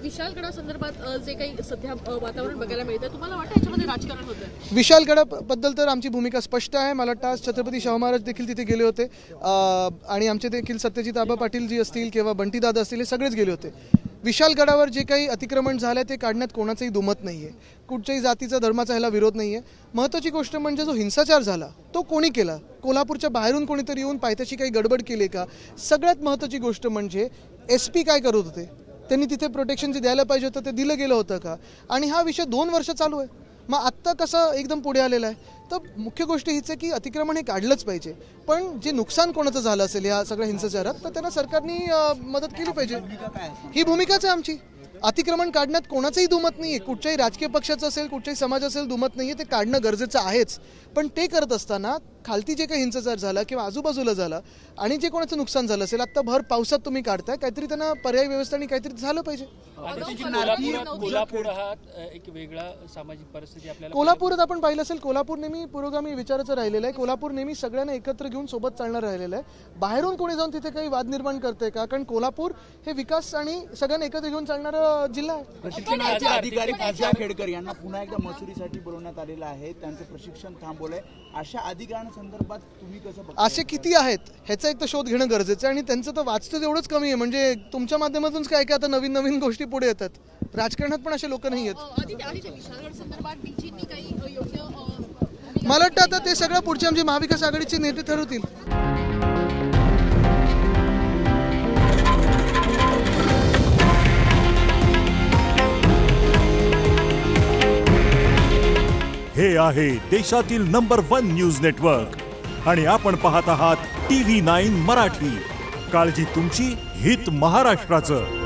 विशालगडा संदर्भात जे काही सध्या वातावरण बघायला मिळतं, तुम्हाला वाटतं याच्यामध्ये राजकारण होतं? विशालगडाबद्दल तर आमची भूमिका स्पष्ट आहे. मला वाटतं आज छत्रपती शाहू महाराज देखील तिथे गेले होते आणि आमचे देखील सत्यजित आबा पाटील जी असतील किंवा बंटीदादा असतील हे सगळेच गेले होते. विशालगडावर जे काही अतिक्रमण झालं ते काढण्यात कोणाचंही दुमत नाही आहे. कुठच्याही जातीचा धर्माचा ह्याला विरोध नाही आहे. महत्त्वाची गोष्ट म्हणजे जो हिंसाचार झाला तो कोणी केला? कोल्हापूरच्या बाहेरून कोणीतरी येऊन पायथ्याशी काही गडबड केली का? सगळ्यात महत्त्वाची गोष्ट म्हणजे SP काय करत होते? त्यांनी तिथे प्रोटेक्शन जे द्यायला पाहिजे होतं ते दिलं गेलं होतं का? आणि हा विषय 2 वर्ष चालू आहे. मग आत्ता कसं एकदम पुढे आलेला आहे? तर मुख्य गोष्ट हीच आहे की अतिक्रमण हे काढलंच पाहिजे, पण जे नुकसान कोणाचं झालं असेल या सगळ्या हिंसाचारात तर त्यांना सरकारने मदत केली पाहिजे. ही भूमिकाच आहे आमची. अतिक्रमण काढण्यात कोणाचंही दुमत नाही आहे. कुठच्याही राजकीय पक्षाचं असेल, कुठच्याही समाज असेल, दुमत नाही आहे. ते काढणं गरजेचं आहेच. पण ते करत असताना खालती जे काही हिंसाचार झाला किंवा आजूबाजूला झाला आणि जे कोणाचं नुकसान झालं असेल, आत्ता भर पावसात तुम्ही काढताय, काहीतरी त्यांना पर्यायी व्यवस्थाने काहीतरी झालं पाहिजे. कोल्हापूर हा एक वेगळा सामाजिक परिस्थिती आपल्याला कोल्हापूरात आपण पाहिलं असेल, कोल्हापूर नेहमी पुरोगामी विचाराचं राहिलेलं आहे. कोल्हापूर नेहमी सगळ्यांना एकत्र घेऊन सोबत चालणार राहिलेलं आहे. बाहेरून कोणी जाऊन तिथे काही वाद निर्माण करतंय का? कारण कोल्हापूर हे विकास आणि सगळ्यांना एकत्र घेऊन चालणारा जिल्हा आहे. प्रशिक्षणाचे अधिकारी पूजा खेडकर यांना पुन्हा एकदा मसुरीसाठी बोलवण्यात आलेलं आहे. त्यांचं प्रशिक्षण थांबवलंय. अशा अधिकाऱ्यांसंदर्भात तुम्ही कसं बघता? असे किती आहेत ह्याचा एक तर शोध घेणं गरजेचं आहे आणि त्यांचं तर वाचतं एवढंच कमी आहे. म्हणजे तुमच्या माध्यमातून काय काय आता नवीन नवीन गोष्टी पुढे येतात. राजकारणात पण असे लोक नाही आहेत. मला वाटतं आता ते सगळं पुढचे आमचे महाविकास आघाडीचे नेते ठरवतील. हे आहे देशातील नंबर 1 न्यूज नेटवर्क आणि आपण पाहत आहात TV9 मराठी. काळजी तुमची, हित महाराष्ट्राचं.